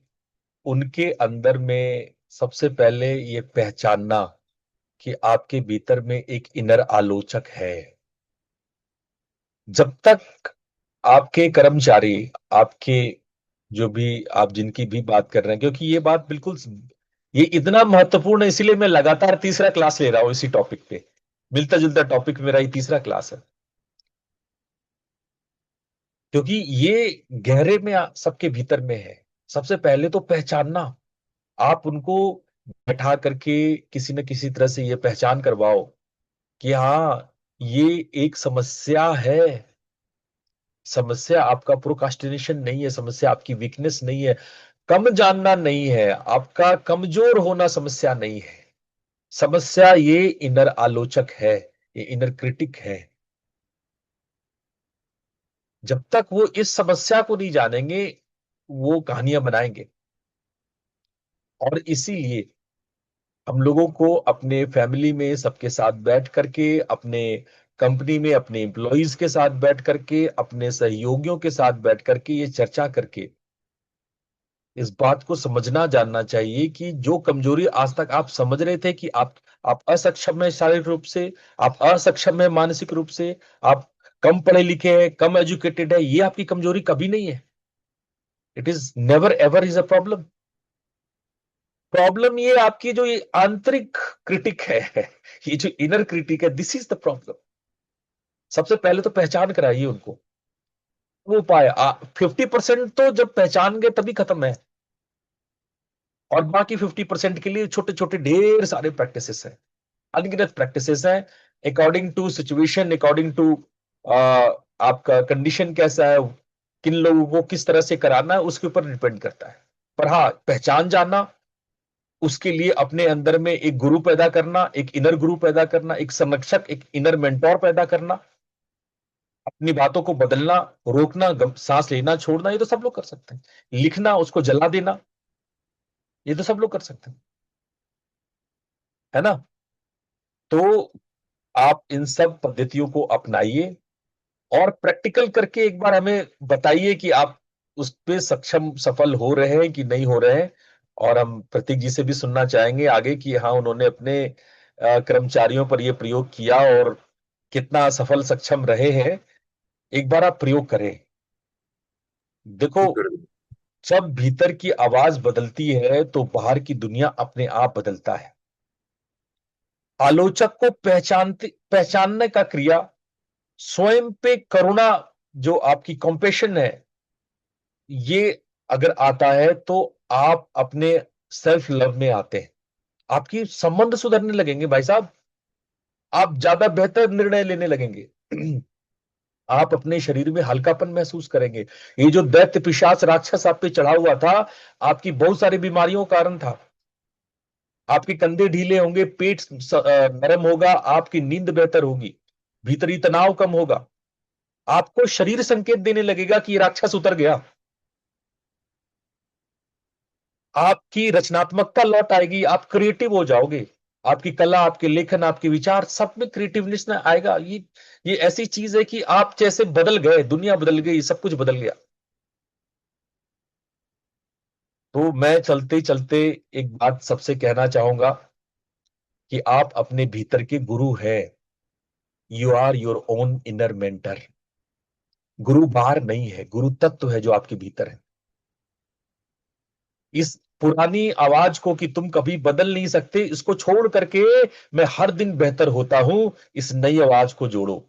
उनके अंदर में सबसे पहले ये पहचानना कि आपके भीतर में एक इनर आलोचक है। जब तक आपके कर्मचारी, आपके जो भी आप जिनकी भी बात कर रहे हैं, क्योंकि ये बात बिल्कुल, ये इतना महत्वपूर्ण है, इसीलिए मैं लगातार तीसरा क्लास ले रहा हूं इसी टॉपिक पे। मिलता जुलता टॉपिक मेरा ये तीसरा क्लास है, क्योंकि ये गहरे में सबके भीतर में है। सबसे पहले तो पहचानना, आप उनको बैठा करके किसी न किसी तरह से ये पहचान करवाओ कि हाँ, ये एक समस्या है। समस्या आपका प्रोकास्टिनेशन नहीं है, समस्या आपकी वीकनेस नहीं है, कम जानना नहीं है, आपका कमजोर होना समस्या नहीं है। समस्या ये इनर आलोचक है, ये इनर क्रिटिक है। जब तक वो इस समस्या को नहीं जानेंगे, वो कहानियां बनाएंगे। और इसीलिए हम लोगों को अपने फैमिली में सबके साथ बैठ करके, अपने कंपनी में अपने एम्प्लॉयज के साथ बैठ करके, अपने सहयोगियों के साथ बैठ करके ये चर्चा करके इस बात को समझना जानना चाहिए कि जो कमजोरी आज तक आप समझ रहे थे कि आप असक्षम है शारीरिक रूप से, आप असक्षम है मानसिक रूप से, आप कम पढ़े लिखे हैं, कम एजुकेटेड है, ये आपकी कमजोरी कभी नहीं है। It is never ever is a problem. Problem ये आपकी जो ये आंतरिक क्रिटिक है, ये जो इनर क्रिटिक है, दिस इज द प्रॉब्लम। सबसे पहले तो पहचान कराइए उनको। वो पाए 50% तो जब पहचान गए तभी खत्म है। और बाकी 50% के लिए छोटे छोटे ढेर सारे प्रैक्टिसेस हैं, अनगिनत प्रैक्टिसेस हैं। According to situation, according to आपका कंडीशन कैसा है, किन लोगों को किस तरह से कराना है, उसके ऊपर डिपेंड करता है। पर हाँ, पहचान जानना, उसके लिए अपने अंदर में एक गुरु पैदा करना, एक इनर गुरु पैदा करना, एक संरक्षक, एक इनर मेंटोर पैदा करना, अपनी बातों को बदलना, रोकना, सांस लेना छोड़ना, ये तो सब लोग कर सकते हैं। लिखना, उसको जला देना, ये तो सब लोग कर सकते हैं, है ना? तो आप इन सब पद्धतियों को अपनाइए और प्रैक्टिकल करके एक बार हमें बताइए कि आप उस पे सक्षम सफल हो रहे हैं कि नहीं हो रहे हैं। और हम प्रतीक जी से भी सुनना चाहेंगे आगे कि हाँ, उन्होंने अपने कर्मचारियों पर यह प्रयोग किया और कितना सफल सक्षम रहे हैं। एक बार आप प्रयोग करें। देखो, जब भीतर की आवाज बदलती है तो बाहर की दुनिया अपने आप बदलता है। आलोचक को पहचानने का क्रिया, स्वयं पे करुणा, जो आपकी कंपेशन है, ये अगर आता है तो आप अपने सेल्फ लव में आते हैं। आपकी संबंध सुधरने लगेंगे भाई साहब। आप ज्यादा बेहतर निर्णय लेने लगेंगे। आप अपने शरीर में हल्कापन महसूस करेंगे। ये जो दैत्य पिशाच राक्षस आप पे चढ़ा हुआ था, आपकी बहुत सारी बीमारियों का कारण था। आपके कंधे ढीले होंगे, पेट नरम होगा, आपकी नींद बेहतर होगी, भीतरी तनाव कम होगा। आपको शरीर संकेत देने लगेगा कि ये राक्षस उतर गया। आपकी रचनात्मकता लौट आएगी, आप क्रिएटिव हो जाओगे। आपकी कला, आपके लेखन, आपके विचार, सब में क्रिएटिवनेस ना आएगा। ये ऐसी चीज है कि आप जैसे बदल गए, दुनिया बदल गई, सब कुछ बदल गया। तो मैं चलते चलते एक बात सबसे कहना चाहूंगा कि आप अपने भीतर के गुरु हैं। You are your own inner mentor. गुरु बाहर नहीं है, गुरु तत्व है जो आपके भीतर है। इस पुरानी आवाज को कि तुम कभी बदल नहीं सकते, इसको छोड़ करके मैं हर दिन बेहतर होता हूं, इस नई आवाज को जोड़ो।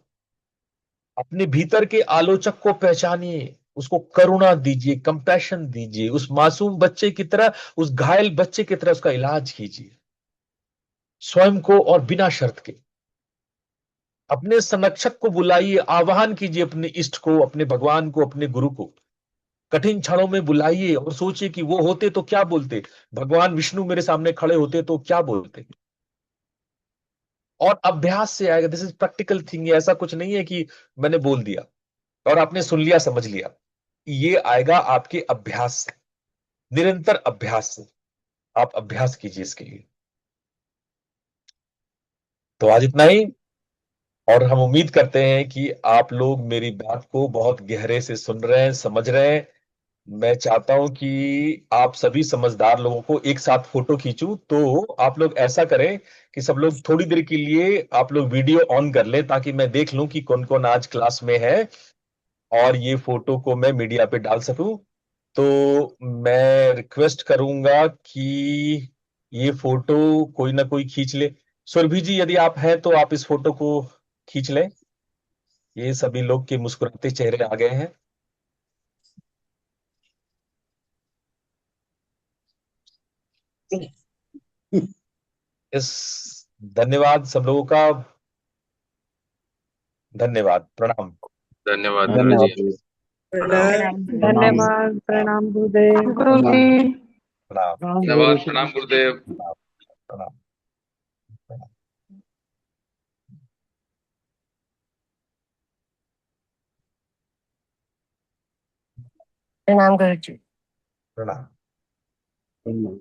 अपने भीतर के आलोचक को पहचानिए, उसको करुणा दीजिए, कंपैशन दीजिए, उस मासूम बच्चे की तरह, उस घायल बच्चे की तरह उसका इलाज कीजिए, स्वयं को और बिना शर्त के। अपने संरक्षक को बुलाइए, आह्वान कीजिए अपने इष्ट को, अपने भगवान को, अपने गुरु को। कठिन क्षणों में बुलाइए और सोचिए कि वो होते तो क्या बोलते, भगवान विष्णु मेरे सामने खड़े होते तो क्या बोलते। और अभ्यास से आएगा, दिस इज प्रैक्टिकल थिंग, ऐसा कुछ नहीं है कि मैंने बोल दिया और आपने सुन लिया समझ लिया। ये आएगा आपके अभ्यास से, निरंतर अभ्यास से। आप अभ्यास कीजिए इसके लिए। तो आज इतना ही। और हम उम्मीद करते हैं कि आप लोग मेरी बात को बहुत गहरे से सुन रहे हैं, समझ रहे हैं। मैं चाहता हूं कि आप सभी समझदार लोगों को एक साथ फोटो खींचूं, तो आप लोग ऐसा करें कि सब लोग थोड़ी देर के लिए आप लोग वीडियो ऑन कर लें, ताकि मैं देख लूं कि कौन कौन आज क्लास में है और ये फोटो को मैं मीडिया पे डाल सकूं। तो मैं रिक्वेस्ट करूंगा कि ये फोटो कोई ना कोई खींच ले। सुरभि जी, यदि आप हैं तो आप इस फोटो को खींच लें। ये सभी लोग के मुस्कुराते चेहरे आ गए हैं। इस धन्यवाद सब लोगों का। धन्यवाद, प्रणाम। धन्यवाद गुरुजी। धन्यवाद गुरु। प्रणाम। प्रणाम धन्यवाद। प्रणाम गुरुदेव। गुरु प्रणाम। जी। प्रणाम। प्रणाम गुरु। धन्यवाद। प्रणाम गुरुदेव। प्रणाम। प्रणाम। प्रणाम। प्रणाम गुरु जी। प्रणाम। प्रणाम।